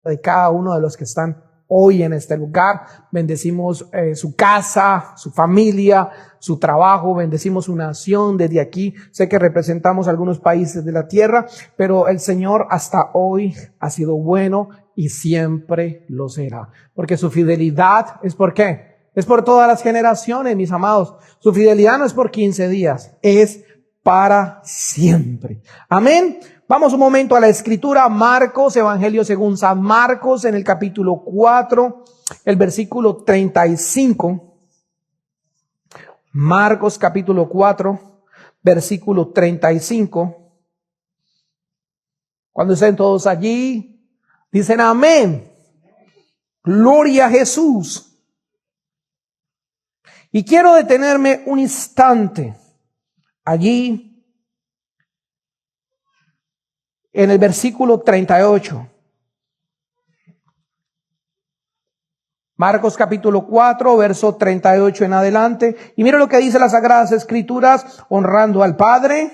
de cada uno de los que están hoy en este lugar. Bendecimos su casa, su familia, su trabajo, bendecimos su nación desde aquí. Sé que representamos algunos países de la tierra, pero el Señor hasta hoy ha sido bueno y siempre lo será, porque su fidelidad es ¿por qué? Es por todas las generaciones, mis amados. Su fidelidad no es por 15 días, es para siempre. Amén. Vamos un momento a la escritura, Marcos, Evangelio según San Marcos, en el capítulo 4, el versículo 35. Marcos capítulo 4, versículo 35. Cuando estén todos allí, dicen amén. Gloria a Jesús. Y quiero detenerme un instante allí en el versículo 38. Marcos capítulo 4, verso 38 en adelante. Y mira lo que dice las Sagradas Escrituras, honrando al Padre,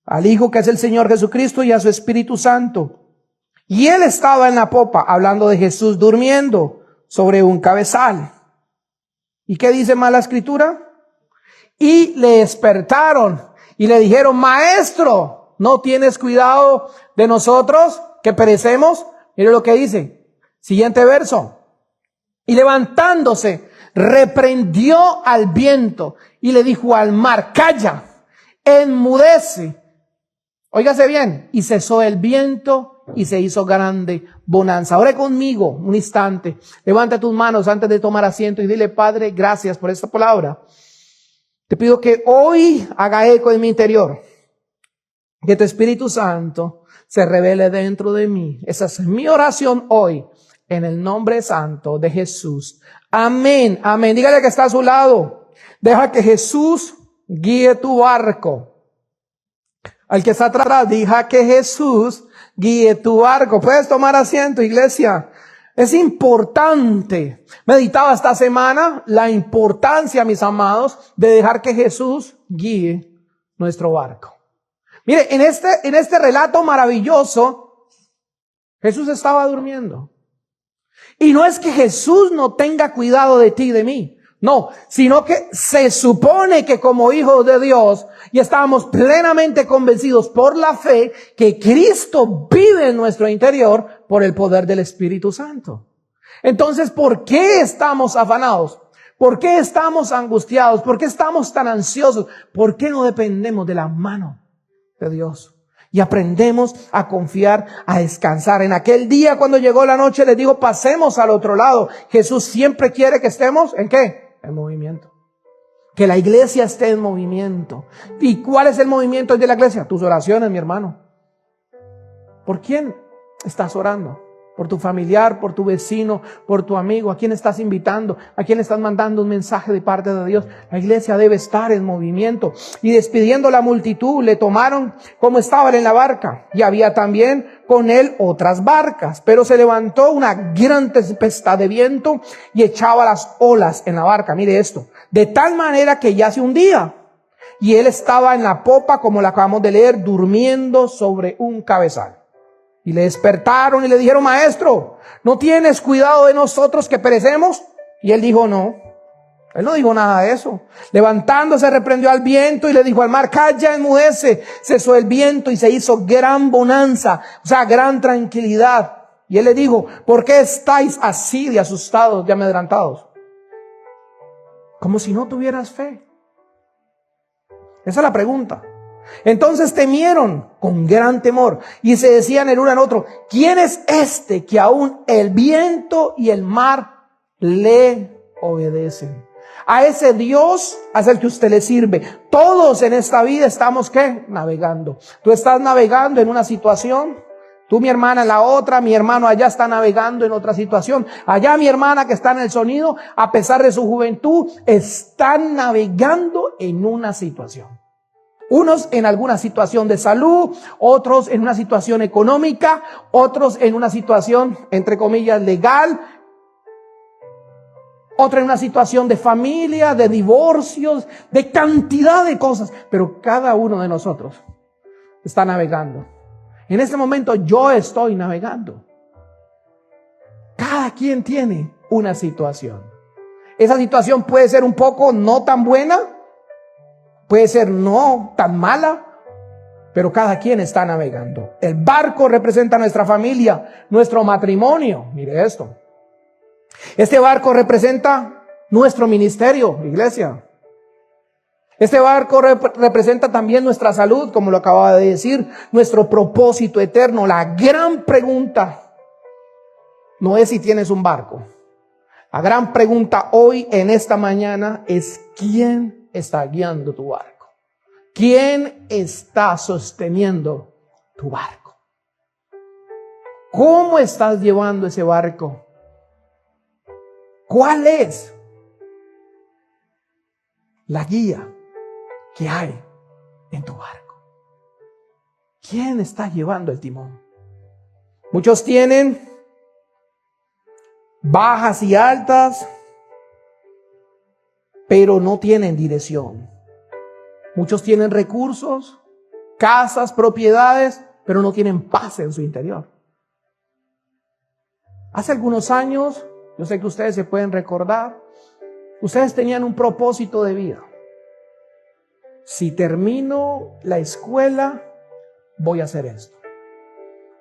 al Hijo que es el Señor Jesucristo y a su Espíritu Santo. Y él estaba en la popa, hablando de Jesús durmiendo sobre un cabezal. ¿Y qué dice más la Escritura? Y le despertaron y le dijeron, Maestro, ¿no tienes cuidado de nosotros que perecemos? Mire lo que dice. Siguiente verso. Y levantándose, reprendió al viento y le dijo al mar, calla, enmudece. Óigase bien. Y cesó el viento y se hizo grande bonanza. Ore conmigo un instante. Levanta tus manos antes de tomar asiento y dile, Padre, gracias por esta palabra. Te pido que hoy haga eco en mi interior. Que tu Espíritu Santo se revele dentro de mí. Esa es mi oración hoy, en el nombre santo de Jesús. Amén, amén. Dígale que está a su lado. Deja que Jesús guíe tu barco. Al que está atrás, deja que Jesús guíe tu barco. Puedes tomar asiento, iglesia. Es importante. Meditaba esta semana la importancia, mis amados, de dejar que Jesús guíe nuestro barco. Mire, en este relato maravilloso, Jesús estaba durmiendo. Y no es que Jesús no tenga cuidado de ti y de mí. No, sino que se supone que como hijos de Dios, y estábamos plenamente convencidos por la fe que Cristo vive en nuestro interior por el poder del Espíritu Santo. Entonces, ¿por qué estamos afanados? ¿Por qué estamos angustiados? ¿Por qué estamos tan ansiosos? ¿Por qué no dependemos de la mano de Dios? Y aprendemos a confiar, a descansar. En aquel día cuando llegó la noche les digo, pasemos al otro lado. Jesús siempre quiere que estemos, ¿en qué? En movimiento. Que la iglesia esté en movimiento. ¿Y cuál es el movimiento de la iglesia? Tus oraciones, mi hermano. ¿Por quién estás orando? ¿Por tu familiar, por tu vecino, por tu amigo? ¿A quién estás invitando? ¿A quién estás mandando un mensaje de parte de Dios? La iglesia debe estar en movimiento. Y despidiendo la multitud, le tomaron como estaban en la barca. Y había también con él otras barcas. Pero se levantó una gran tempestad de viento y echaba las olas en la barca. Mire esto. De tal manera que ya se hundía. Y él estaba en la popa, como la acabamos de leer, durmiendo sobre un cabezal. Y le despertaron y le dijeron, Maestro, ¿no tienes cuidado de nosotros que perecemos? Y él dijo, no. Él no dijo nada de eso. Levantándose, reprendió al viento y le dijo al mar, calla, enmudece. Cesó el viento y se hizo gran bonanza, o sea, gran tranquilidad. Y él le dijo, ¿por qué estáis así de asustados, de amedrentados? Como si no tuvieras fe. Esa es la pregunta. Entonces temieron con gran temor y se decían el uno al otro, ¿quién es este que aún el viento y el mar le obedecen? A ese Dios es el que usted le sirve. Todos en esta vida estamos, ¿qué? Navegando. Tú estás navegando en una situación. Tú, mi hermana, en la otra, mi hermano allá está navegando en otra situación. Allá mi hermana que está en el sonido, a pesar de su juventud, está navegando en una situación. Unos en alguna situación de salud, otros en una situación económica, otros en una situación, entre comillas, legal, otro en una situación de familia, de divorcios, de cantidad de cosas. Pero cada uno de nosotros está navegando. En este momento yo estoy navegando. cada quien tiene una situación. Esa situación puede ser un poco no tan buena, puede ser no tan mala, pero cada quien está navegando. El barco representa nuestra familia, nuestro matrimonio. Mire esto. Este barco representa nuestro ministerio, iglesia. Este barco representa también nuestra salud, como lo acababa de decir, nuestro propósito eterno. La gran pregunta no es si tienes un barco. La gran pregunta hoy, en esta mañana, es ¿quién está guiando tu barco? ¿Quién está sosteniendo tu barco? ¿Cómo estás llevando ese barco? ¿Cuál es la guía que hay en tu barco? ¿Quién está llevando el timón? Muchos tienen bajas y altas, pero no tienen dirección. Muchos tienen recursos, casas, propiedades, pero no tienen paz en su interior. Hace algunos años, yo sé que ustedes se pueden recordar, ustedes tenían un propósito de vida. Si termino la escuela, voy a hacer esto.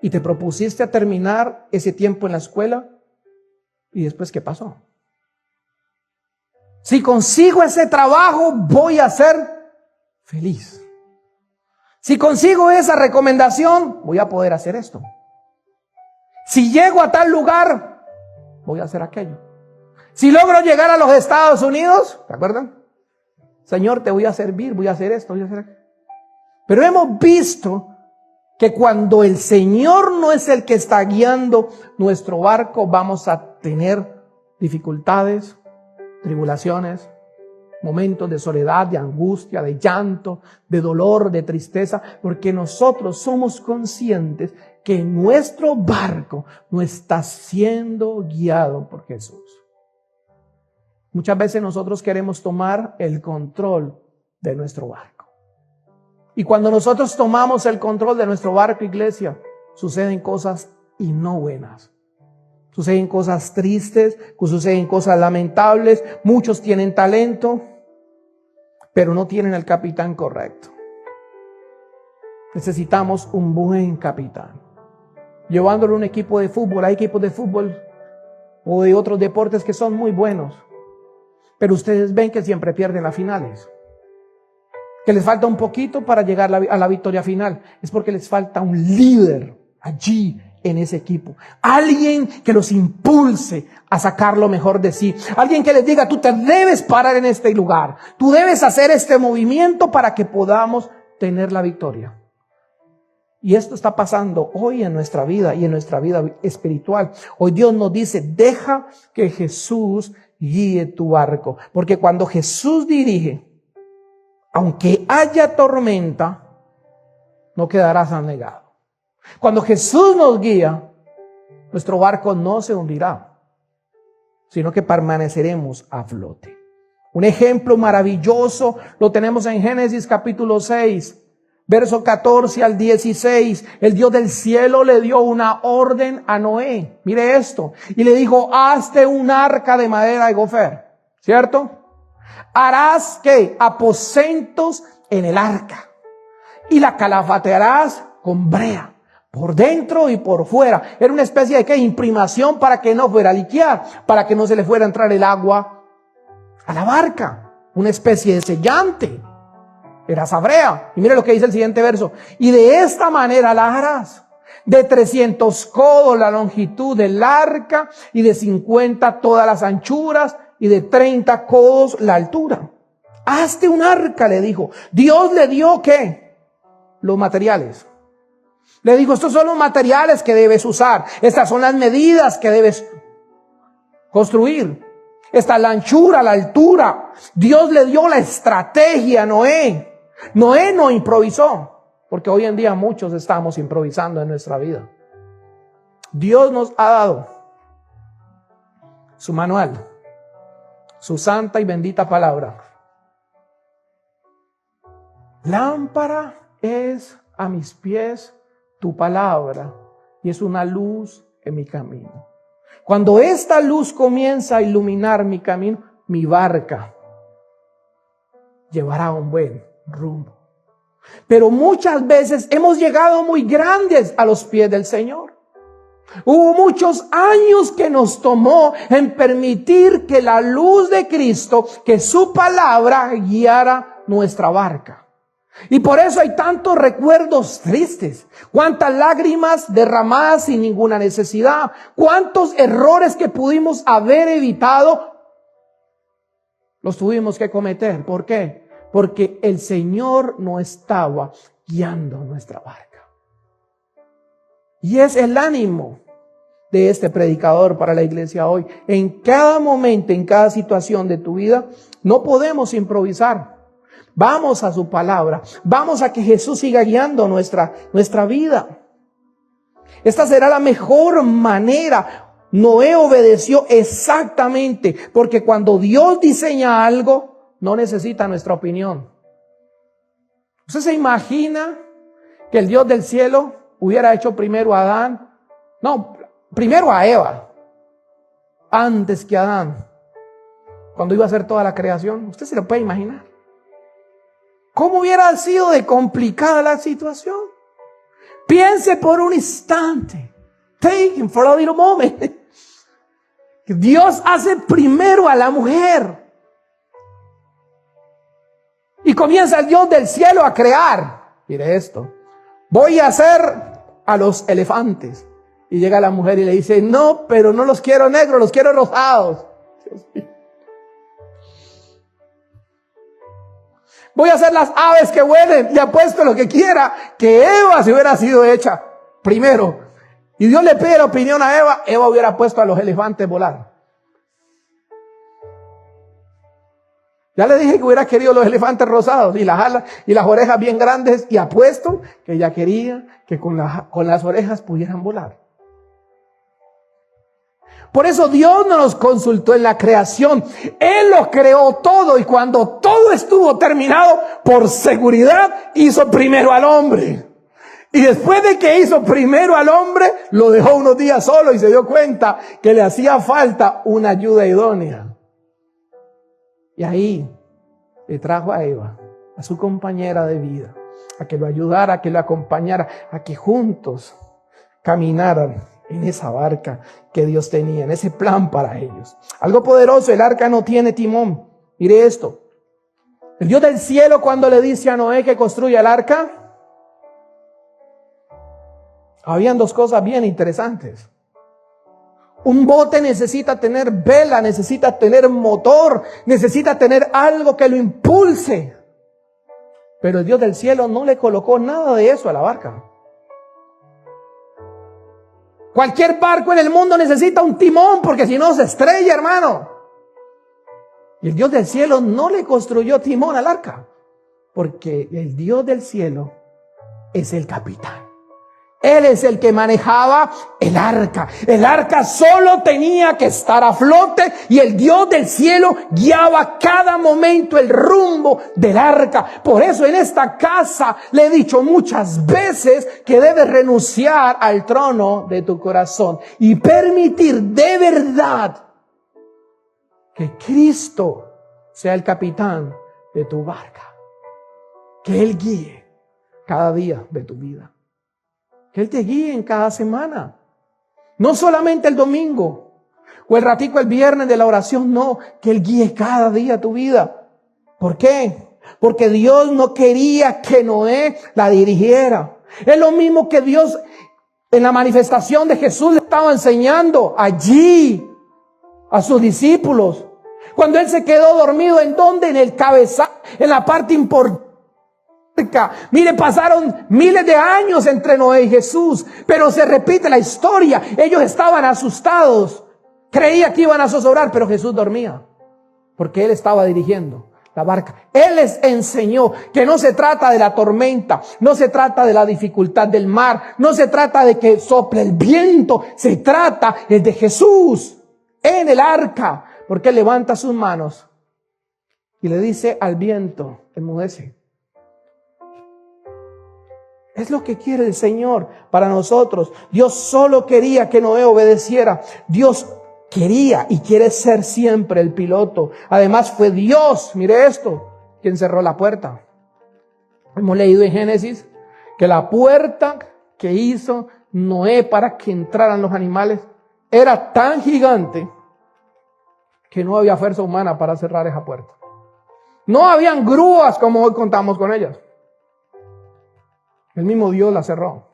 Y te propusiste a terminar ese tiempo en la escuela, ¿y después qué pasó? Si consigo ese trabajo, voy a ser feliz. Si consigo esa recomendación, voy a poder hacer esto. Si llego a tal lugar, voy a hacer aquello. Si logro llegar a los Estados Unidos, ¿te acuerdan? Señor, te voy a servir, voy a hacer esto, voy a hacer aquello. Pero hemos visto que cuando el Señor no es el que está guiando nuestro barco, vamos a tener dificultades, tribulaciones, momentos de soledad, de angustia, de llanto, de dolor, de tristeza, porque nosotros somos conscientes que nuestro barco no está siendo guiado por Jesús. Muchas veces nosotros queremos tomar el control de nuestro barco. Y cuando nosotros tomamos el control de nuestro barco, iglesia, suceden cosas y no buenas. Suceden cosas tristes, suceden cosas lamentables. Muchos tienen talento, pero no tienen el capitán correcto. Necesitamos un buen capitán. Llevándolo a un equipo de fútbol, hay equipos de fútbol o de otros deportes que son muy buenos, pero ustedes ven que siempre pierden las finales. Que les falta un poquito para llegar a la victoria final. Es porque les falta un líder allí en ese equipo. Alguien que los impulse a sacar lo mejor de sí. Alguien que les diga, tú te debes parar en este lugar. Tú debes hacer este movimiento para que podamos tener la victoria. Y esto está pasando hoy en nuestra vida y en nuestra vida espiritual. Hoy Dios nos dice, deja que Jesús guíe tu barco. Porque cuando Jesús dirige, aunque haya tormenta, no quedarás anegado. Cuando Jesús nos guía, nuestro barco no se hundirá, sino que permaneceremos a flote. Un ejemplo maravilloso lo tenemos en Génesis capítulo 6, verso 14 al 16. El Dios del cielo le dio una orden a Noé. Mire esto. Y le dijo, hazte un arca de madera de gofer. ¿Cierto? Harás ¿qué? Aposentos en el arca. Y la calafatearás con brea, por dentro y por fuera. Era una especie de ¿qué? Imprimación para que no fuera a liquear, para que no se le fuera a entrar el agua a la barca. Una especie de sellante. Era esa brea. Y mire lo que dice el siguiente verso. Y de esta manera la harás. De 300 codos la longitud del arca y de 50 todas las anchuras y de 30 codos la altura. Hazte un arca, le dijo. Dios le dio ¿qué? Los materiales. Le dijo, estos son los materiales que debes usar. Estas son las medidas que debes construir. Esta es la anchura, la altura. Dios le dio la estrategia a Noé. Noé no improvisó, porque hoy en día muchos estamos improvisando en nuestra vida. Dios nos ha dado su manual, su santa y bendita palabra. Lámpara es a mis pies tu palabra y es una luz en mi camino. Cuando esta luz comienza a iluminar mi camino, mi barca llevará un buen rumbo. Pero muchas veces hemos llegado muy grandes a los pies del Señor. Hubo muchos años que nos tomó en permitir que la luz de Cristo, que su palabra guiara nuestra barca. Y por eso hay tantos recuerdos tristes, cuántas lágrimas derramadas sin ninguna necesidad, cuántos errores que pudimos haber evitado, los tuvimos que cometer. ¿Por qué? Porque el Señor no estaba guiando nuestra barca. Y es el ánimo de este predicador para la iglesia hoy. En cada momento, en cada situación de tu vida, no podemos improvisar. Vamos a su palabra. Vamos a que Jesús siga guiando nuestra vida. Esta será la mejor manera. Noé obedeció exactamente, porque cuando Dios diseña algo, no necesita nuestra opinión. ¿Usted se imagina que el Dios del cielo hubiera hecho primero a Adán? No, primero a Eva, antes que a Adán, cuando iba a hacer toda la creación. ¿Usted se lo puede imaginar? ¿Cómo hubiera sido de complicada la situación? Piense por un instante. Take him for a little moment. Dios hace primero a la mujer. Y comienza el Dios del cielo a crear. Mire esto. Voy a hacer a los elefantes. Y llega la mujer y le dice, no, pero no los quiero negros, los quiero rosados. Dios mío. Voy a hacer las aves que vuelen. Le apuesto lo que quiera que Eva se hubiera sido hecha primero. Y Dios le pide la opinión a Eva. Eva hubiera puesto a los elefantes volar. Ya le dije que hubiera querido los elefantes rosados y las alas y las orejas bien grandes. Y apuesto que ella quería que con las orejas pudieran volar. Por eso Dios no nos consultó en la creación. Él lo creó todo, y cuando todo estuvo terminado, por seguridad, hizo primero al hombre. Y después de que hizo primero al hombre, lo dejó unos días solo y se dio cuenta que le hacía falta una ayuda idónea. Y ahí le trajo a Eva, a su compañera de vida, a que lo ayudara, a que lo acompañara, a que juntos caminaran en esa barca que Dios tenía, en ese plan para ellos. Algo poderoso, el arca no tiene timón. Mire esto. El Dios del cielo, cuando le dice a Noé que construya el arca, habían dos cosas bien interesantes. Un bote necesita tener vela, necesita tener motor, necesita tener algo que lo impulse. Pero el Dios del cielo no le colocó nada de eso a la barca. Cualquier barco en el mundo necesita un timón, porque si no se estrella, hermano. Y el Dios del cielo no le construyó timón al arca, porque el Dios del cielo es el capitán. Él es el que manejaba el arca. El arca solo tenía que estar a flote y el Dios del cielo guiaba cada momento el rumbo del arca. Por eso en esta casa le he dicho muchas veces que debes renunciar al trono de tu corazón y permitir de verdad que Cristo sea el capitán de tu barca. Que Él guíe cada día de tu vida. Que Él te guíe en cada semana. No solamente el domingo o el ratico el viernes de la oración, no. Que Él guíe cada día tu vida. ¿Por qué? Porque Dios no quería que Noé la dirigiera. Es lo mismo que Dios en la manifestación de Jesús le estaba enseñando allí a sus discípulos. Cuando Él se quedó dormido, ¿en dónde? En el cabezal, en la parte importante. Mire, pasaron miles de años entre Noé y Jesús, pero se repite la historia. Ellos estaban asustados, creía que iban a zozobrar, pero Jesús dormía, porque Él estaba dirigiendo la barca. Él les enseñó que no se trata de la tormenta, no se trata de la dificultad del mar, no se trata de que sople el viento, se trata de Jesús en el arca, porque Él levanta sus manos y le dice al viento, enmudece. Es lo que quiere el Señor para nosotros. Dios solo quería que Noé obedeciera. Dios quería y quiere ser siempre el piloto. Además fue Dios, mire esto, quien cerró la puerta. Hemos leído en Génesis que la puerta que hizo Noé para que entraran los animales era tan gigante que no había fuerza humana para cerrar esa puerta. No habían grúas como hoy contamos con ellas. El mismo Dios la cerró.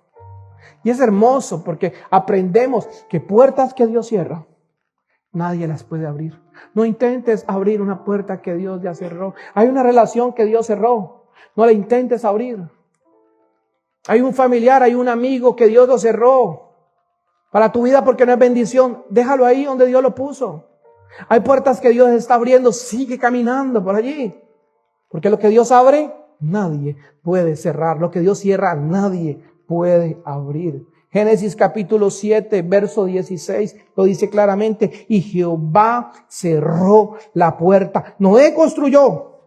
Y es hermoso porque aprendemos que puertas que Dios cierra, nadie las puede abrir. No intentes abrir una puerta que Dios ya cerró. Hay una relación que Dios cerró. No la intentes abrir. Hay un familiar, hay un amigo que Dios lo cerró para tu vida porque no es bendición. Déjalo ahí donde Dios lo puso. Hay puertas que Dios está abriendo. Sigue caminando por allí. Porque lo que Dios abre, nadie puede cerrar. Lo que Dios cierra, nadie puede abrir. Génesis capítulo 7, verso 16, lo dice claramente. Y Jehová cerró la puerta. Noé construyó,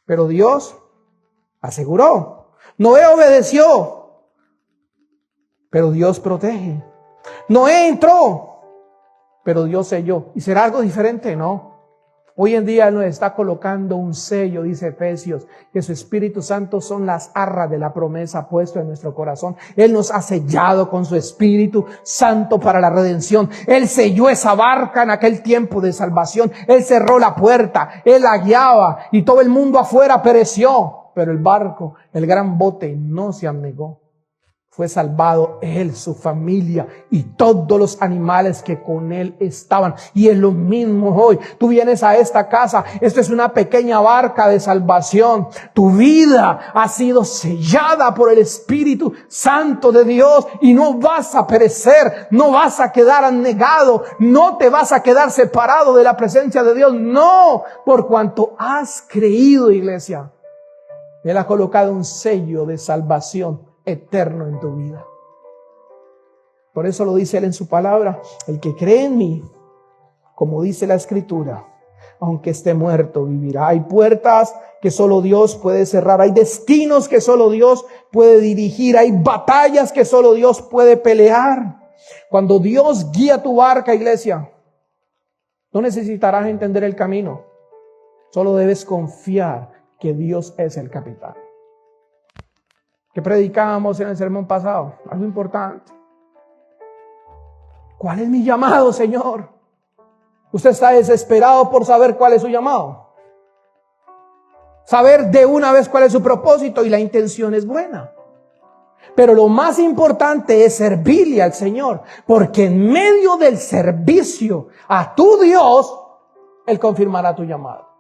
pero Dios aseguró. Noé obedeció, pero Dios protege. Noé entró, pero Dios selló. ¿Y será algo diferente? No. Hoy en día Él nos está colocando un sello, dice Efesios, que su Espíritu Santo son las arras de la promesa puesto en nuestro corazón. Él nos ha sellado con su Espíritu Santo para la redención. Él selló esa barca en aquel tiempo de salvación. Él cerró la puerta, Él la guiaba y todo el mundo afuera pereció. Pero el barco, el gran bote, no se anegó. Fue salvado él, su familia y todos los animales que con él estaban. Y es lo mismo hoy. Tú vienes a esta casa. Esto es una pequeña barca de salvación. Tu vida ha sido sellada por el Espíritu Santo de Dios. Y no vas a perecer. No vas a quedar anegado. No te vas a quedar separado de la presencia de Dios. No, por cuanto has creído, iglesia. Él ha colocado un sello de salvación eterno en tu vida. Por eso lo dice Él en su palabra. El que cree en mí, como dice la Escritura, aunque esté muerto, vivirá. Hay puertas que solo Dios puede cerrar. Hay destinos que solo Dios puede dirigir. Hay batallas que solo Dios puede pelear. Cuando Dios guía tu barca, iglesia, no necesitarás entender el camino. Solo debes confiar que Dios es el capitán. ¿Qué predicábamos en el sermón pasado? Algo importante. ¿Cuál es mi llamado, Señor? Usted está desesperado por saber cuál es su llamado. Saber de una vez cuál es su propósito, y la intención es buena. Pero lo más importante es servirle al Señor, porque en medio del servicio a tu Dios, Él confirmará tu llamado.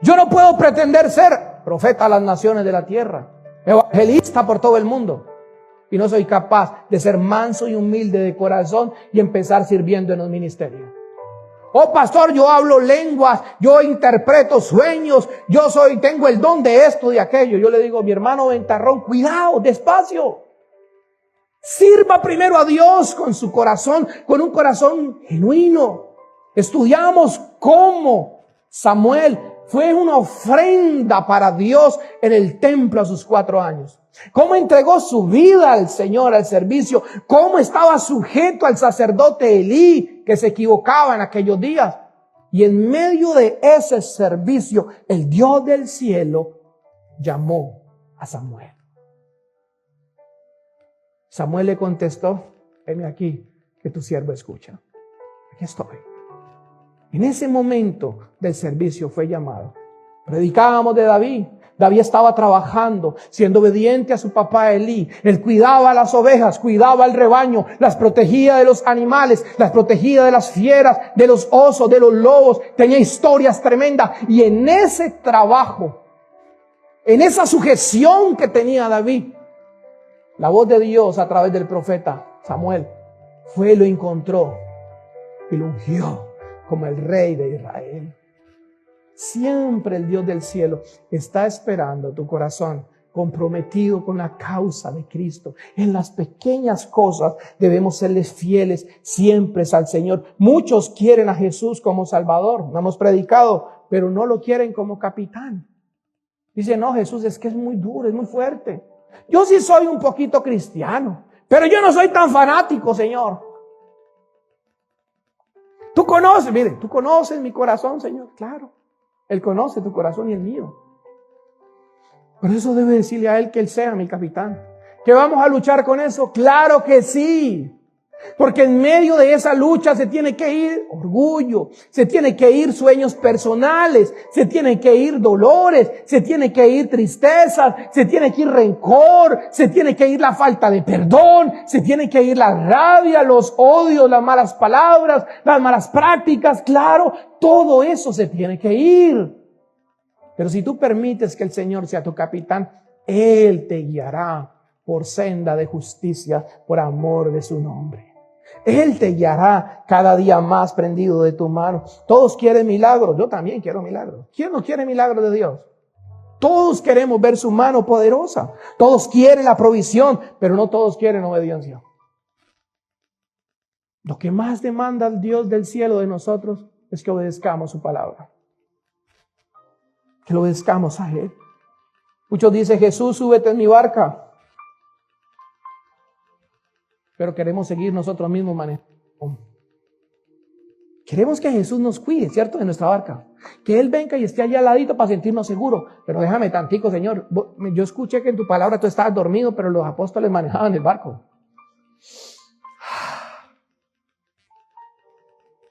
Yo no puedo pretender ser profeta a las naciones de la tierra, evangelista por todo el mundo, y no soy capaz de ser manso y humilde de corazón y empezar sirviendo en los ministerios. Oh pastor, yo hablo lenguas, yo interpreto sueños, tengo el don de esto, de aquello. Yo le digo, mi hermano Ventarrón, cuidado, despacio. Sirva primero a Dios con su corazón, con un corazón genuino. Estudiamos cómo Samuel fue una ofrenda para Dios en el templo a sus 4 años. Cómo entregó su vida al Señor, al servicio. Cómo estaba sujeto al sacerdote Elí, que se equivocaba en aquellos días. Y en medio de ese servicio, el Dios del cielo llamó a Samuel. Samuel le contestó, heme aquí, que tu siervo escucha. Aquí estoy. En ese momento del servicio fue llamado. Predicábamos de David. David estaba trabajando, siendo obediente a su papá Elí. Él cuidaba las ovejas, cuidaba el rebaño, las protegía de los animales, las protegía de las fieras, de los osos, de los lobos. Tenía historias tremendas. Y en ese trabajo, en esa sujeción que tenía David, la voz de Dios a través del profeta Samuel fue y lo encontró y lo ungió como el rey de Israel. Siempre el Dios del cielo está esperando tu corazón comprometido con la causa de Cristo. En las pequeñas cosas debemos serles fieles siempre al Señor. Muchos quieren a Jesús como Salvador, lo hemos predicado, pero no lo quieren como capitán. Dicen, no, Jesús es que es muy duro, es muy fuerte. Yo sí soy un poquito cristiano, pero yo no soy tan fanático, Señor. Tú conoces mi corazón, Señor. Claro, Él conoce tu corazón y el mío. Por eso debe decirle a Él que Él sea mi capitán. ¿Que vamos a luchar con eso? Claro que sí. Porque en medio de esa lucha se tiene que ir orgullo, se tiene que ir sueños personales, se tiene que ir dolores, se tiene que ir tristezas, se tiene que ir rencor, se tiene que ir la falta de perdón, se tiene que ir la rabia, los odios, las malas palabras, las malas prácticas. Claro, todo eso se tiene que ir. Pero si tú permites que el Señor sea tu capitán, Él te guiará por senda de justicia, por amor de su nombre. Él te guiará cada día más prendido de tu mano. Todos quieren milagros. Yo también quiero milagros. ¿Quién no quiere milagros de Dios? Todos queremos ver su mano poderosa. Todos quieren la provisión, pero no todos quieren obediencia. Lo que más demanda el Dios del cielo de nosotros es que obedezcamos su palabra. Que lo obedezcamos a Él. Muchos dicen: Jesús, súbete en mi barca. Pero queremos seguir nosotros mismos manejando. Queremos que Jesús nos cuide, ¿cierto? De nuestra barca. Que Él venga y esté allá al ladito para sentirnos seguros. Pero déjame tantico, Señor. Yo escuché que en tu palabra tú estabas dormido, pero los apóstoles manejaban el barco.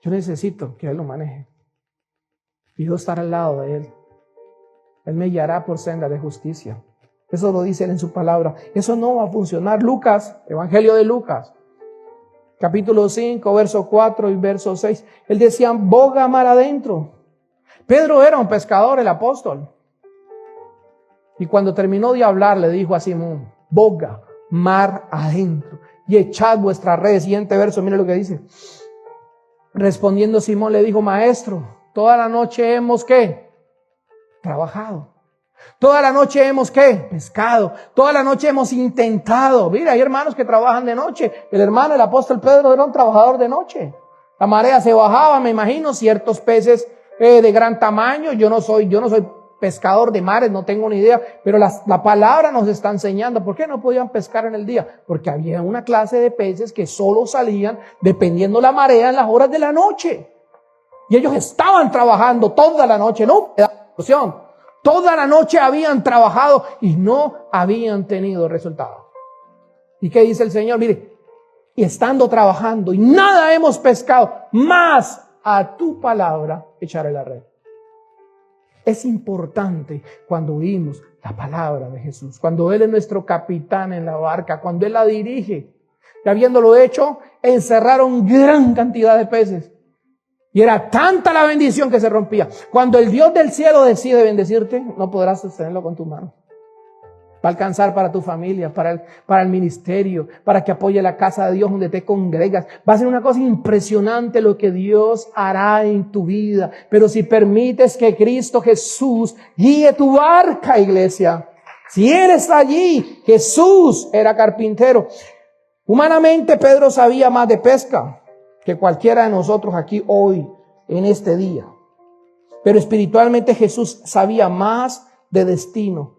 Yo necesito que Él lo maneje. Y yo estar al lado de Él. Él me guiará por senda de justicia. Eso lo dice Él en su palabra. Eso no va a funcionar. Lucas, Evangelio de Lucas, capítulo 5, verso 4 y verso 6. Él decía: boga mar adentro. Pedro era un pescador, el apóstol. Y cuando terminó de hablar, le dijo a Simón: boga mar adentro y echad vuestras redes. Siguiente verso, mire lo que dice. Respondiendo Simón le dijo: maestro, toda la noche hemos ¿qué? Trabajado. Toda la noche hemos ¿qué? Pescado. Toda la noche hemos intentado. Mira, hay hermanos que trabajan de noche. El apóstol Pedro era un trabajador de noche. La marea se bajaba, me imagino, ciertos peces de gran tamaño. Yo no soy pescador de mares, no tengo ni idea. Pero la palabra nos está enseñando. ¿Por qué no podían pescar en el día? Porque había una clase de peces que solo salían dependiendo la marea en las horas de la noche. Y ellos estaban trabajando toda la noche, no me da opción. Toda la noche habían trabajado y no habían tenido resultados. ¿Y qué dice el Señor? Mire, y estando trabajando y nada hemos pescado, más a tu palabra echaré la red. Es importante cuando oímos la palabra de Jesús, cuando Él es nuestro capitán en la barca, cuando Él la dirige. Y habiéndolo hecho, encerraron gran cantidad de peces. Y era tanta la bendición que se rompía. Cuando el Dios del cielo decide bendecirte, no podrás sostenerlo con tu mano. Va a alcanzar para tu familia, para el ministerio, para que apoye la casa de Dios donde te congregas. Va a ser una cosa impresionante lo que Dios hará en tu vida. Pero si permites que Cristo Jesús guíe tu barca, iglesia. Si eres allí, Jesús era carpintero. Humanamente Pedro sabía más de pesca que cualquiera de nosotros aquí hoy, en este día. Pero espiritualmente Jesús sabía más de destino.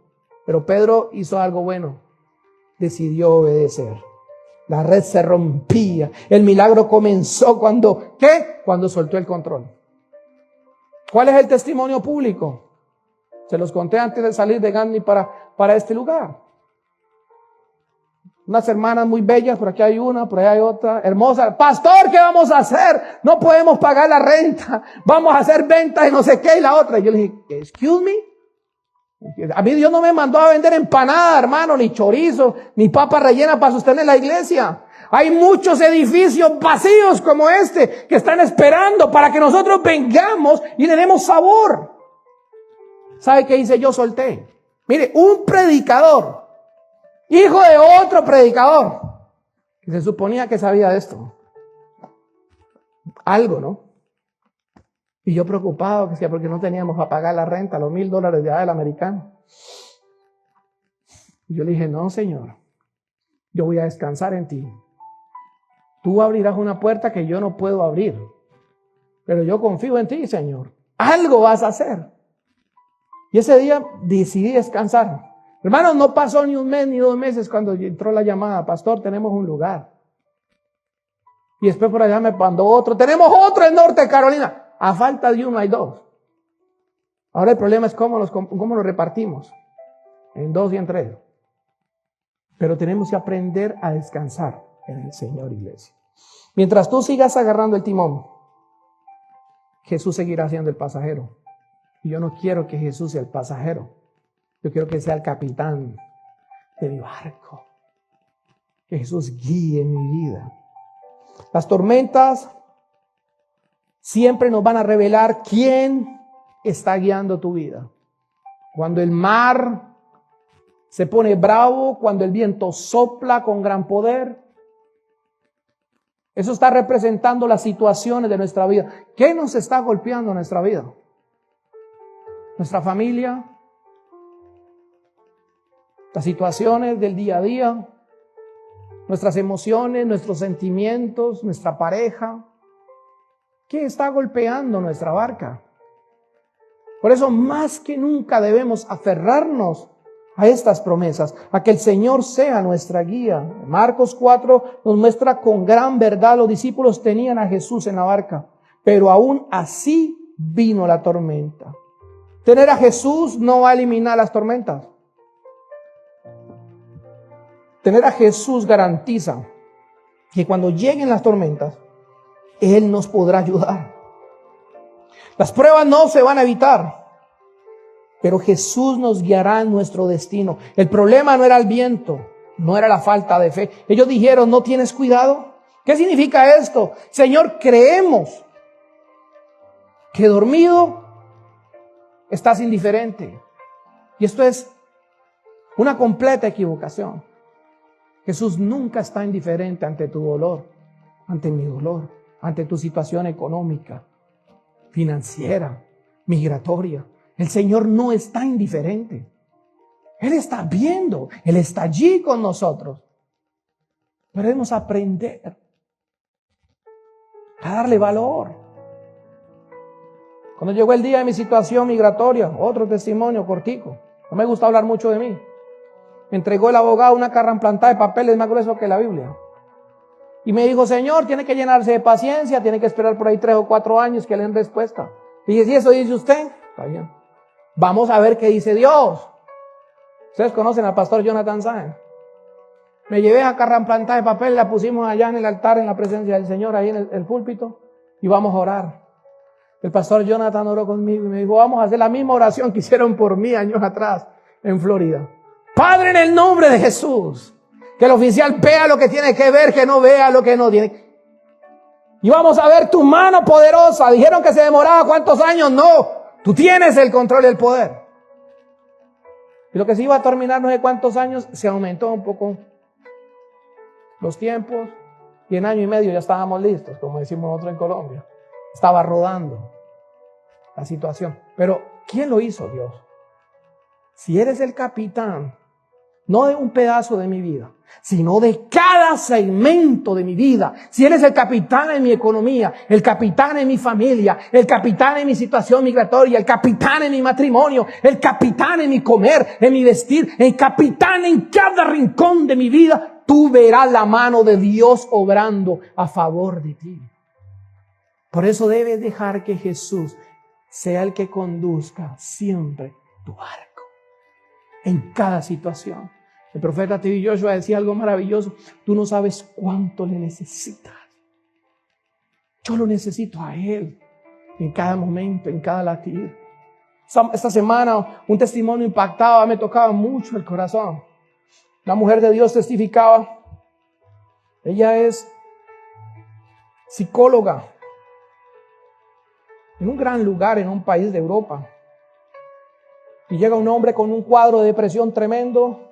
Pero Pedro hizo algo bueno. Decidió obedecer. La red se rompía. El milagro comenzó cuando, ¿qué? Cuando soltó el control. ¿Cuál es el testimonio público? Se los conté antes de salir de Gandhi para este lugar. Unas hermanas muy bellas, por aquí hay una, por allá hay otra, hermosa. Pastor, ¿qué vamos a hacer? No podemos pagar la renta. Vamos a hacer ventas y no sé qué. Y la otra. Y yo le dije: excuse me. A mí Dios no me mandó a vender empanada, hermano, ni chorizo, ni papa rellena para sostener la iglesia. Hay muchos edificios vacíos como este que están esperando para que nosotros vengamos y le demos sabor. ¿Sabe qué hice? Yo solté. Mire, un predicador, hijo de otro predicador, que se suponía que sabía de esto. Algo, ¿no? Y yo preocupado, que decía, porque no teníamos para pagar la renta, los $1,000 de allá del americano. Y yo le dije: no, Señor, yo voy a descansar en ti. Tú abrirás una puerta que yo no puedo abrir. Pero yo confío en ti, Señor. Algo vas a hacer. Y ese día decidí descansar. Hermanos, no pasó ni un mes ni 2 meses cuando entró la llamada. Pastor, tenemos un lugar. Y después por allá me mandó otro. Tenemos otro en Norte Carolina. A falta de uno hay 2. Ahora el problema es cómo los repartimos. En 2 y en 3. Pero tenemos que aprender a descansar en el Señor, iglesia. Mientras tú sigas agarrando el timón, Jesús seguirá siendo el pasajero. Y yo no quiero que Jesús sea el pasajero. Yo quiero que sea el capitán de mi barco. Que Jesús guíe mi vida. Las tormentas siempre nos van a revelar quién está guiando tu vida. Cuando el mar se pone bravo, cuando el viento sopla con gran poder, eso está representando las situaciones de nuestra vida. ¿Qué nos está golpeando en nuestra vida? Nuestra familia, las situaciones del día a día, nuestras emociones, nuestros sentimientos, nuestra pareja. ¿Qué está golpeando nuestra barca? Por eso más que nunca debemos aferrarnos a estas promesas, a que el Señor sea nuestra guía. Marcos 4 nos muestra con gran verdad, los discípulos tenían a Jesús en la barca, pero aún así vino la tormenta. Tener a Jesús no va a eliminar las tormentas. Tener a Jesús garantiza que cuando lleguen las tormentas, Él nos podrá ayudar. Las pruebas no se van a evitar, pero Jesús nos guiará en nuestro destino. El problema no era el viento, no era la falta de fe. Ellos dijeron, ¿no tienes cuidado? ¿Qué significa esto? Señor, creemos que dormido estás indiferente. Y esto es una completa equivocación. Jesús nunca está indiferente ante tu dolor, ante mi dolor, ante tu situación económica, financiera, migratoria. El Señor no está indiferente. Él está viendo, Él está allí con nosotros. Pero debemos aprender a darle valor. Cuando llegó el día de mi situación migratoria, otro testimonio cortico. No me gusta hablar mucho de mí. Me entregó el abogado una carramplantada de papeles más grueso que la Biblia. Y me dijo, Señor, tiene que llenarse de paciencia, tiene que esperar por ahí 3 o 4 años que le den respuesta. Y dije, ¿y eso dice usted? Está bien. Vamos a ver qué dice Dios. Ustedes conocen al pastor Jonathan Sáenz. Me llevé a carramplantada de papel, la pusimos allá en el altar, en la presencia del Señor, ahí en el púlpito, y vamos a orar. El pastor Jonathan oró conmigo y me dijo, vamos a hacer la misma oración que hicieron por mí años atrás en Florida. Padre, en el nombre de Jesús, que el oficial vea lo que tiene que ver, que no vea lo que no tiene. Y vamos a ver tu mano poderosa. Dijeron que se demoraba ¿cuántos años? No, tú tienes el control y el poder. Y lo que se iba a terminar no sé cuántos años, se aumentó un poco los tiempos. Y en año y medio ya estábamos listos, como decimos nosotros en Colombia. Estaba rodando la situación. Pero ¿quién lo hizo? Dios. Si eres el capitán, no de un pedazo de mi vida, sino de cada segmento de mi vida. Si eres el capitán en mi economía, el capitán en mi familia, el capitán en mi situación migratoria, el capitán en mi matrimonio, el capitán en mi comer, en mi vestir, el capitán en cada rincón de mi vida, tú verás la mano de Dios obrando a favor de ti. Por eso debes dejar que Jesús sea el que conduzca siempre tu barco, en cada situación. El profeta T.B. Joshua decía algo maravilloso. Tú no sabes cuánto le necesitas. Yo lo necesito a Él en cada momento, en cada latir. Esta semana un testimonio impactaba, me tocaba mucho el corazón. La mujer de Dios testificaba. Ella es psicóloga en un gran lugar, en un país de Europa. Y llega un hombre con un cuadro de depresión tremendo,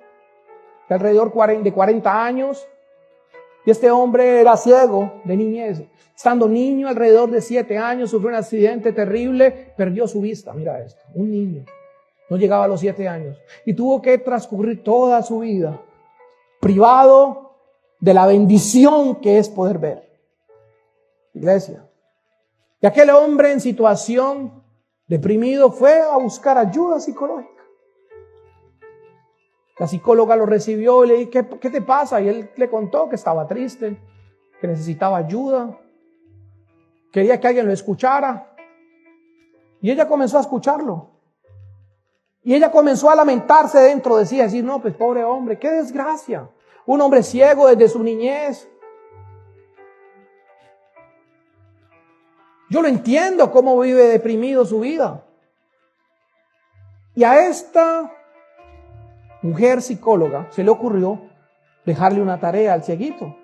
de alrededor de 40 años, y este hombre era ciego de niñez. Estando niño, alrededor de 7 años, sufrió un accidente terrible, perdió su vista. Mira esto, un niño, no llegaba a los 7 años, y tuvo que transcurrir toda su vida privado de la bendición que es poder ver. Iglesia, y aquel hombre en situación deprimido fue a buscar ayuda psicológica. La psicóloga lo recibió y le dijo, ¿qué te pasa? Y él le contó que estaba triste, que necesitaba ayuda, quería que alguien lo escuchara. Y ella comenzó a escucharlo. Y ella comenzó a lamentarse dentro de sí, a decir, no, pues pobre hombre, qué desgracia. Un hombre ciego desde su niñez. Yo lo entiendo cómo vive deprimido su vida. Y a esta mujer psicóloga se le ocurrió dejarle una tarea al cieguito.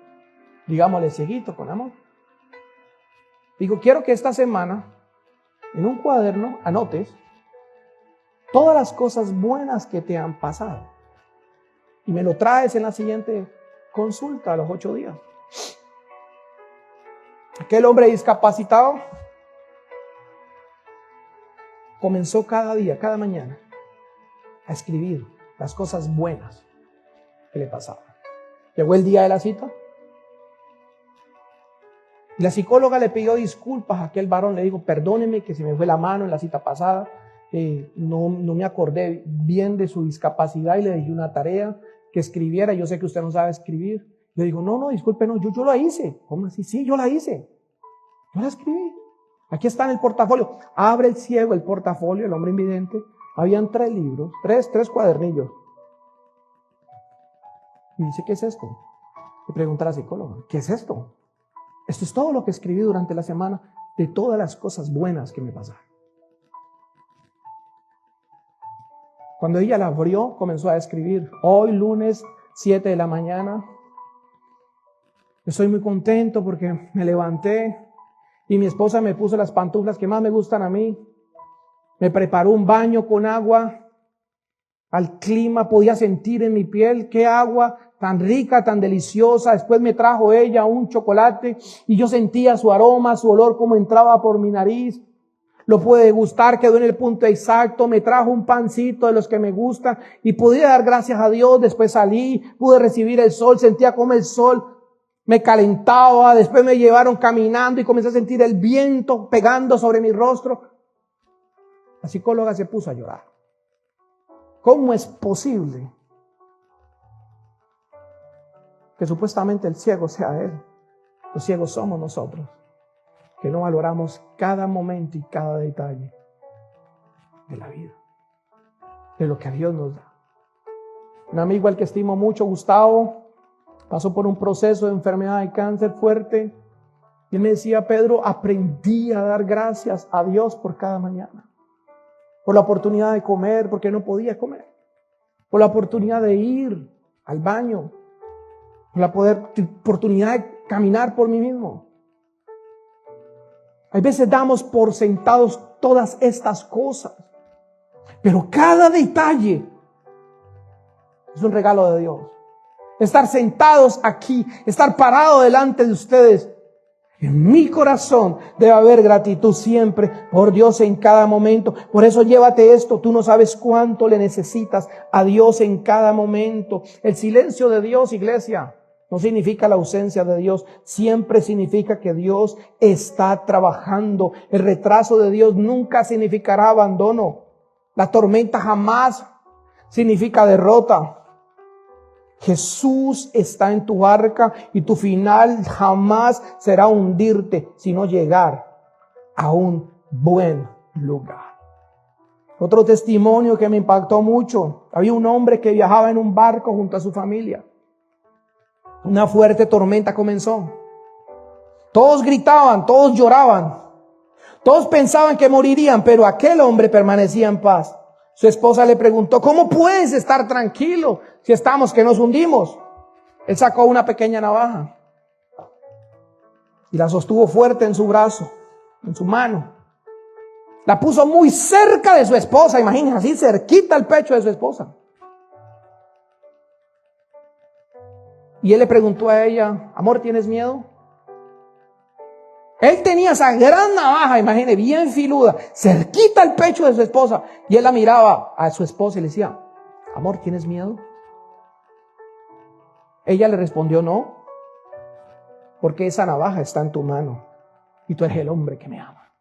Digámosle cieguito con amor. Digo, quiero que esta semana en un cuaderno anotes todas las cosas buenas que te han pasado. Y me lo traes en la siguiente consulta a los 8 días. Aquel hombre discapacitado comenzó cada día, cada mañana, a escribir las cosas buenas que le pasaban. Llegó el día de la cita. Y la psicóloga le pidió disculpas a aquel varón. Le dijo, perdóneme que se me fue la mano en la cita pasada. No me acordé bien de su discapacidad y le di una tarea que escribiera. Yo sé que usted no sabe escribir. Le digo, no, disculpe, no, yo la hice. ¿Cómo así? Sí, yo la hice. Yo la escribí. Aquí está en el portafolio. Abre el ciego el portafolio, el hombre invidente. Habían 3 libros, tres cuadernillos. Y dice, ¿qué es esto? Le pregunta a la psicóloga, ¿qué es esto? Esto es todo lo que escribí durante la semana de todas las cosas buenas que me pasaron. Cuando ella la abrió, comenzó a escribir. Hoy, lunes, 7 de la mañana, estoy muy contento porque me levanté y mi esposa me puso las pantuflas que más me gustan a mí. Me preparó un baño con agua. Al clima podía sentir en mi piel qué agua tan rica, tan deliciosa. Después me trajo ella un chocolate y yo sentía su aroma, su olor como entraba por mi nariz. Lo pude degustar, quedó en el punto exacto. Me trajo un pancito de los que me gustan y pude dar gracias a Dios. Después salí, pude recibir el sol, sentía como el sol me calentaba. Después me llevaron caminando y comencé a sentir el viento pegando sobre mi rostro. La psicóloga se puso a llorar. ¿Cómo es posible que supuestamente el ciego sea él? Los ciegos somos nosotros, que no valoramos cada momento y cada detalle de la vida, de lo que a Dios nos da. Un amigo al que estimo mucho, Gustavo, pasó por un proceso de enfermedad de cáncer fuerte. Y él me decía, Pedro, aprendí a dar gracias a Dios por cada mañana. Por la oportunidad de comer, porque no podía comer. Por la oportunidad de ir al baño. Por la oportunidad de caminar por mí mismo. A veces damos por sentados todas estas cosas. Pero cada detalle es un regalo de Dios. Estar sentados aquí, estar parado delante de ustedes. En mi corazón debe haber gratitud siempre por Dios en cada momento. Por eso llévate esto. Tú no sabes cuánto le necesitas a Dios en cada momento. El silencio de Dios, iglesia, no significa la ausencia de Dios. Siempre significa que Dios está trabajando. El retraso de Dios nunca significará abandono. La tormenta jamás significa derrota. Jesús está en tu barca y tu final jamás será hundirte, sino llegar a un buen lugar. Otro testimonio que me impactó mucho. Había un hombre que viajaba en un barco junto a su familia. Una fuerte tormenta comenzó. Todos gritaban, todos lloraban. Todos pensaban que morirían, pero aquel hombre permanecía en paz. Su esposa le preguntó, ¿cómo puedes estar tranquilo si estamos que nos hundimos? Él sacó una pequeña navaja y la sostuvo fuerte en su brazo, en su mano. La puso muy cerca de su esposa, imagínense, así cerquita al pecho de su esposa. Y él le preguntó a ella, amor, ¿tienes miedo? Él tenía esa gran navaja, imagínense, bien filuda, cerquita al pecho de su esposa. Y él la miraba a su esposa y le decía, amor, ¿tienes miedo? Ella le respondió, no, porque esa navaja está en tu mano y tú eres el hombre que me ama.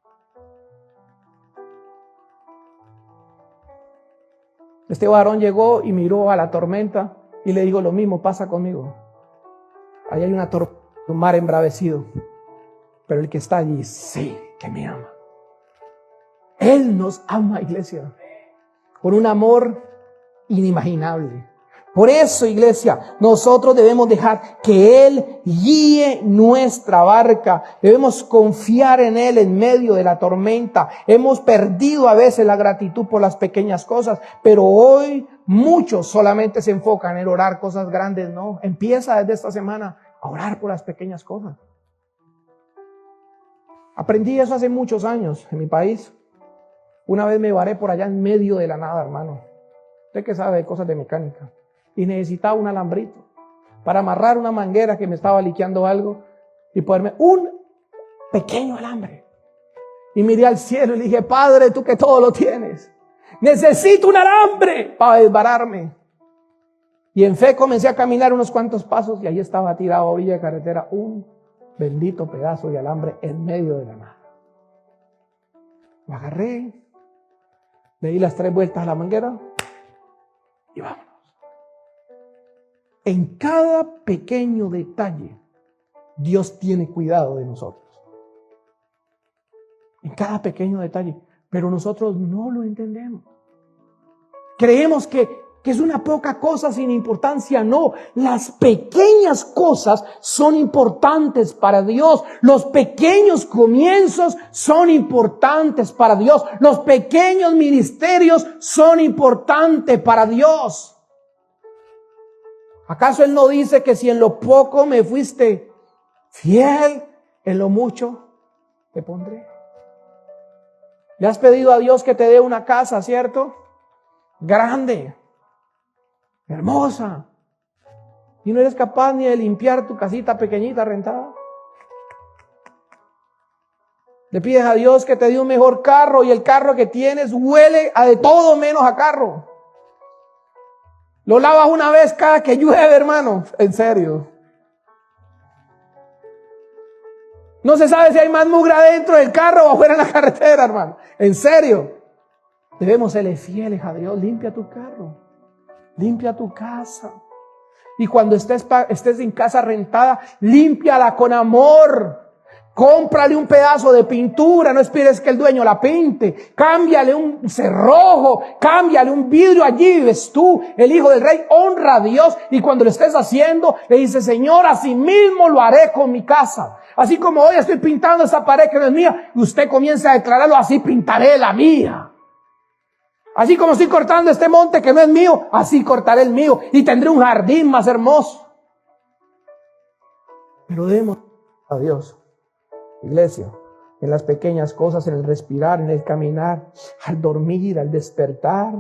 Este varón llegó y miró a la tormenta y le dijo: lo mismo pasa conmigo. Ahí hay una tormenta, un mar embravecido, pero el que está allí sí que me ama. Él nos ama, iglesia, con un amor inimaginable. Por eso, iglesia, nosotros debemos dejar que Él guíe nuestra barca. Debemos confiar en Él en medio de la tormenta. Hemos perdido a veces la gratitud por las pequeñas cosas, pero hoy muchos solamente se enfocan en orar cosas grandes. No, empieza desde esta semana a orar por las pequeñas cosas. Aprendí eso hace muchos años en mi país. Una vez me varé por allá en medio de la nada, hermano. Usted que sabe de cosas de mecánica. Y necesitaba un alambrito para amarrar una manguera que me estaba liqueando algo y ponerme un pequeño alambre. Y miré al cielo y le dije: Padre, tú que todo lo tienes, necesito un alambre para desbararme. Y en fe comencé a caminar unos cuantos pasos y ahí estaba tirado a orilla de carretera un bendito pedazo de alambre en medio de la nada. Lo agarré, le di las 3 vueltas a la manguera y vámonos. En cada pequeño detalle, Dios tiene cuidado de nosotros. En cada pequeño detalle. Pero nosotros no lo entendemos. Creemos que es una poca cosa sin importancia. No, las pequeñas cosas son importantes para Dios. Los pequeños comienzos son importantes para Dios. Los pequeños ministerios son importantes para Dios. ¿Acaso Él no dice que si en lo poco me fuiste fiel, en lo mucho te pondré? Le has pedido a Dios que te dé una casa, ¿cierto? Grande, hermosa. Y no eres capaz ni de limpiar tu casita pequeñita rentada. Le pides a Dios que te dé un mejor carro y el carro que tienes huele a de todo menos a carro. Lo lavas una vez cada que llueve, hermano. En serio. No se sabe si hay más mugre adentro del carro o afuera en la carretera, hermano. En serio. Debemos serle fieles a Dios. Limpia tu carro. Limpia tu casa. Y cuando estés en casa rentada, límpiala con amor. Cómprale un pedazo de pintura, no esperes que el dueño la pinte. Cámbiale un cerrojo, cámbiale un vidrio, allí vives tú, el hijo del rey. Honra a Dios y cuando lo estés haciendo, le dices: Señor, así mismo lo haré con mi casa. Así como hoy estoy pintando esta pared que no es mía, usted comienza a declararlo: así pintaré la mía. Así como estoy cortando este monte que no es mío, así cortaré el mío y tendré un jardín más hermoso. Pero demos a Dios. Iglesia, en las pequeñas cosas, en el respirar, en el caminar, al dormir, al despertar,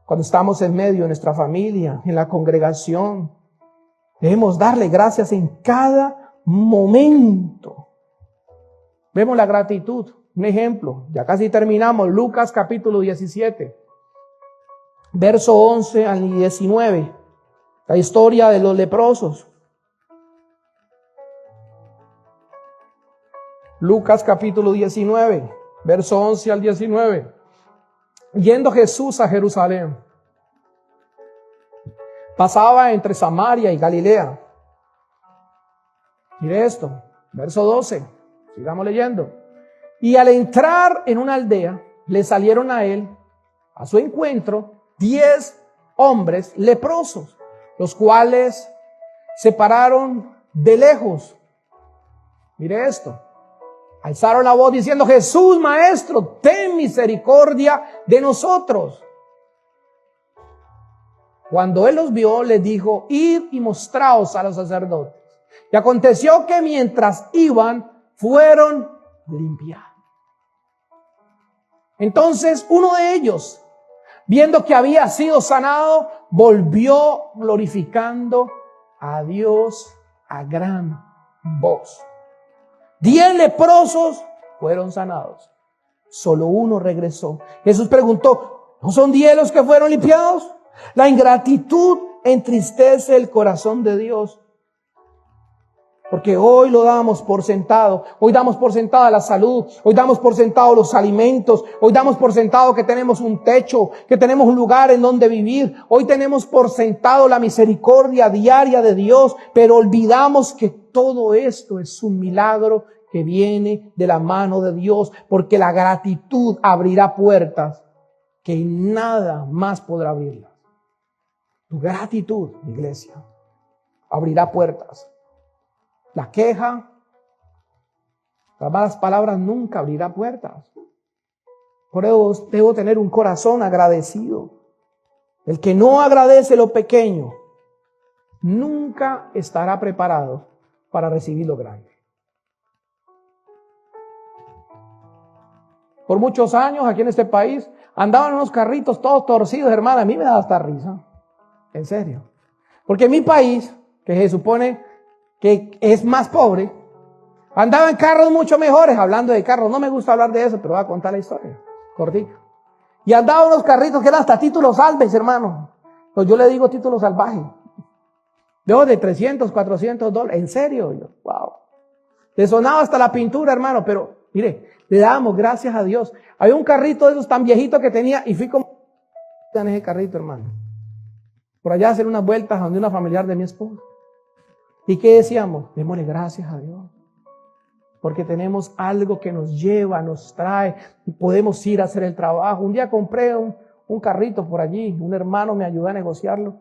cuando estamos en medio de nuestra familia, en la congregación, debemos darle gracias en cada momento. Vemos la gratitud. Un ejemplo, ya casi terminamos, Lucas capítulo 17, verso 11 al 19, la historia de los leprosos. Lucas capítulo 19, verso 11 al 19. Yendo Jesús a Jerusalén, pasaba entre Samaria y Galilea. Mire esto, verso 12, sigamos leyendo. Y al entrar en una aldea, le salieron a él, a su encuentro, 10 hombres leprosos, los cuales se pararon de lejos. Mire esto. Alzaron la voz diciendo: Jesús, Maestro, ten misericordia de nosotros. Cuando él los vio, les dijo: id y mostraos a los sacerdotes. Y aconteció que mientras iban, fueron limpiados. Entonces uno de ellos, viendo que había sido sanado, volvió glorificando a Dios a gran voz. 10 leprosos fueron sanados. Solo uno regresó. Jesús preguntó: ¿no son 10 los que fueron limpiados? La ingratitud entristece el corazón de Dios. Porque hoy lo damos por sentado. Hoy damos por sentada la salud. Hoy damos por sentado los alimentos. Hoy damos por sentado que tenemos un techo, que tenemos un lugar en donde vivir. Hoy tenemos por sentado la misericordia diaria de Dios. Pero olvidamos que todo esto es un milagro que viene de la mano de Dios. Porque la gratitud abrirá puertas que nada más podrá abrirlas. Tu gratitud, iglesia, abrirá puertas. La queja, las malas palabras nunca abrirá puertas. Por eso debo tener un corazón agradecido. El que no agradece lo pequeño, nunca estará preparado para recibir lo grande. Por muchos años aquí en este país andaban unos carritos todos torcidos, hermana. A mí me da hasta risa. En serio. Porque en mi país, que se supone que es más pobre, andaba en carros mucho mejores. Hablando de carros, no me gusta hablar de eso, pero voy a contar la historia, cortito. Y andaba unos carritos que eran hasta títulos salves, hermano. Pues yo le digo títulos salvajes. De 300, 400 dólares. En serio, yo, wow. Le sonaba hasta la pintura, hermano, pero mire, le damos gracias a Dios. Había un carrito de esos tan viejitos que tenía y fui como en ese carrito, hermano. Por allá a hacer unas vueltas donde una familiar de mi esposa. ¿Y qué decíamos? Démosle gracias a Dios. Porque tenemos algo que nos lleva, nos trae, y podemos ir a hacer el trabajo. Un día compré un carrito por allí, un hermano me ayudó a negociarlo.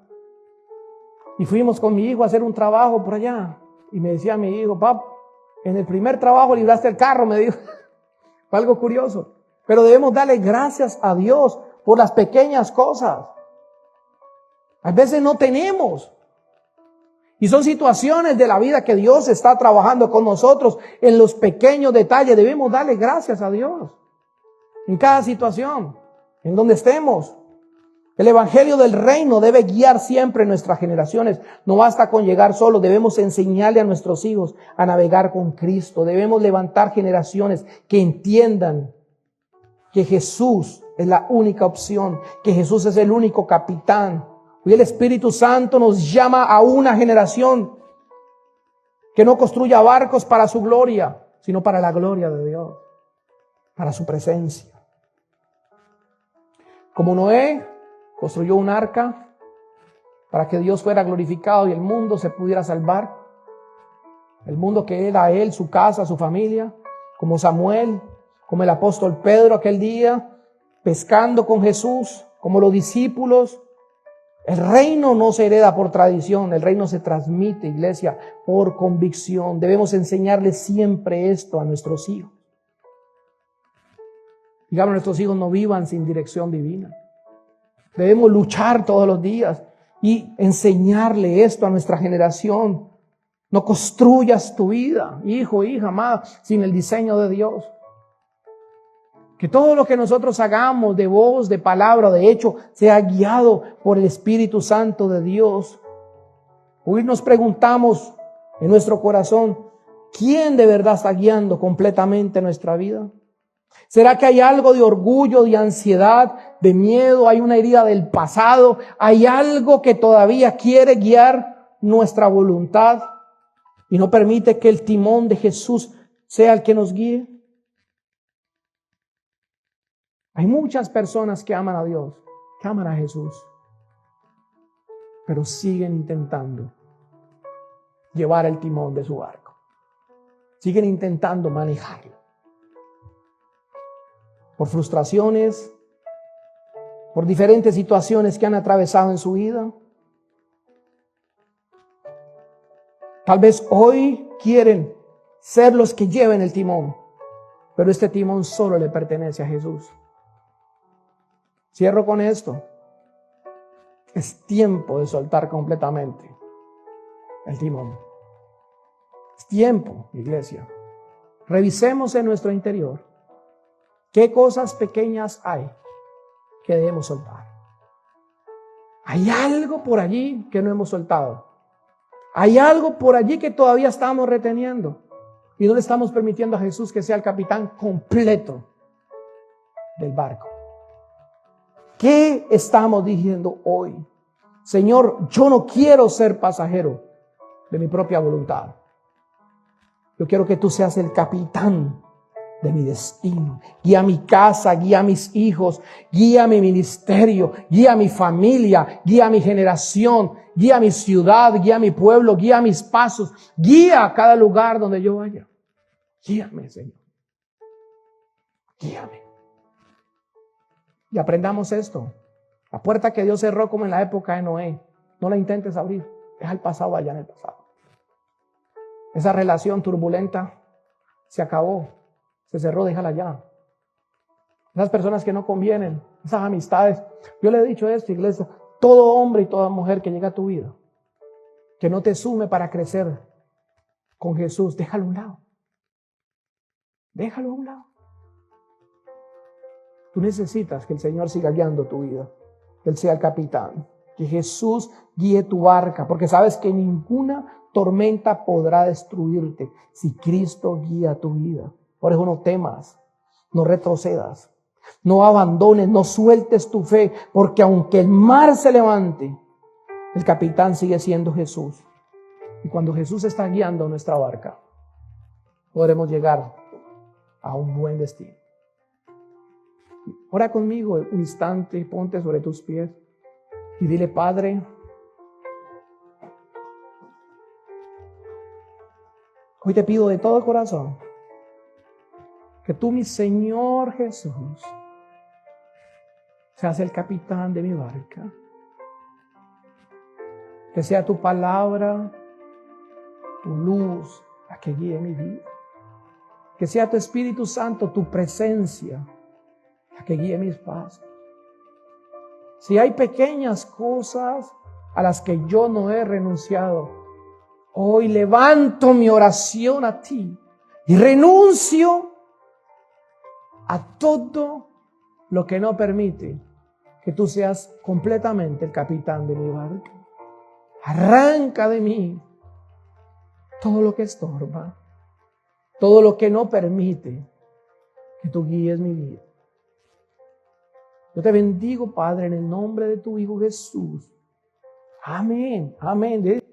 Y fuimos con mi hijo a hacer un trabajo por allá. Y me decía mi hijo, papá, en el primer trabajo libraste el carro, me dijo. Fue algo curioso. Pero debemos darle gracias a Dios por las pequeñas cosas. A veces no tenemos. Y son situaciones de la vida que Dios está trabajando con nosotros en los pequeños detalles. Debemos darle gracias a Dios en cada situación, en donde estemos. El evangelio del reino debe guiar siempre nuestras generaciones. No basta con llegar solo, debemos enseñarle a nuestros hijos a navegar con Cristo. Debemos levantar generaciones que entiendan que Jesús es la única opción, que Jesús es el único capitán. Hoy el Espíritu Santo nos llama a una generación que no construya barcos para su gloria, sino para la gloria de Dios, para su presencia. Como Noé construyó un arca para que Dios fuera glorificado y el mundo se pudiera salvar, el mundo que era él, su casa, su familia, como Samuel, como el apóstol Pedro aquel día, pescando con Jesús, como los discípulos. El reino no se hereda por tradición, el reino se transmite, iglesia, por convicción. Debemos enseñarle siempre esto a nuestros hijos. Digamos, nuestros hijos no vivan sin dirección divina. Debemos luchar todos los días y enseñarle esto a nuestra generación. No construyas tu vida, hijo, hija, amada, sin el diseño de Dios. Que todo lo que nosotros hagamos de voz, de palabra, de hecho, sea guiado por el Espíritu Santo de Dios. Hoy nos preguntamos en nuestro corazón, ¿quién de verdad está guiando completamente nuestra vida? ¿Será que hay algo de orgullo, de ansiedad, de miedo? ¿Hay una herida del pasado? ¿Hay algo que todavía quiere guiar nuestra voluntad y no permite que el timón de Jesús sea el que nos guíe? Hay muchas personas que aman a Dios, que aman a Jesús, pero siguen intentando llevar el timón de su barco. Siguen intentando manejarlo. Por frustraciones, por diferentes situaciones que han atravesado en su vida. Tal vez hoy quieren ser los que lleven el timón, pero este timón solo le pertenece a Jesús. Cierro con esto. Es tiempo de soltar completamente el timón. Es tiempo, iglesia. Revisemos en nuestro interior qué cosas pequeñas hay que debemos soltar. Hay algo por allí que no hemos soltado. Hay algo por allí que todavía estamos reteniendo y no le estamos permitiendo a Jesús que sea el capitán completo del barco. ¿Qué estamos diciendo hoy? Señor, yo no quiero ser pasajero de mi propia voluntad. Yo quiero que tú seas el capitán de mi destino. Guía mi casa, guía mis hijos, guía mi ministerio, guía mi familia, guía mi generación, guía mi ciudad, guía mi pueblo, guía mis pasos, guía cada lugar donde yo vaya. Guíame, Señor. Guíame. Y aprendamos esto. La puerta que Dios cerró como en la época de Noé, no la intentes abrir. Deja el pasado allá en el pasado. Esa relación turbulenta se acabó, se cerró, déjala ya. Esas personas que no convienen, esas amistades. Yo le he dicho esto, iglesia, todo hombre y toda mujer que llega a tu vida, que no te sume para crecer con Jesús, déjalo a un lado. Déjalo a un lado. Tú necesitas que el Señor siga guiando tu vida, que Él sea el capitán, que Jesús guíe tu barca, porque sabes que ninguna tormenta podrá destruirte si Cristo guía tu vida. Por eso no temas, no retrocedas, no abandones, no sueltes tu fe, porque aunque el mar se levante, el capitán sigue siendo Jesús. Y cuando Jesús está guiando nuestra barca, podremos llegar a un buen destino. Ora conmigo un instante, ponte sobre tus pies y dile: Padre, hoy te pido de todo corazón que tú, mi Señor Jesús, seas el capitán de mi barca. Que sea tu palabra, tu luz, la que guíe mi vida. Que sea tu Espíritu Santo, tu presencia, la que guíe mis pasos. Si hay pequeñas cosas a las que yo no he renunciado, hoy levanto mi oración a ti y renuncio a todo lo que no permite que tú seas completamente el capitán de mi barca. Arranca de mí todo lo que estorba, todo lo que no permite que tú guíes mi vida. Yo te bendigo, Padre, en el nombre de tu Hijo Jesús. Amén, amén.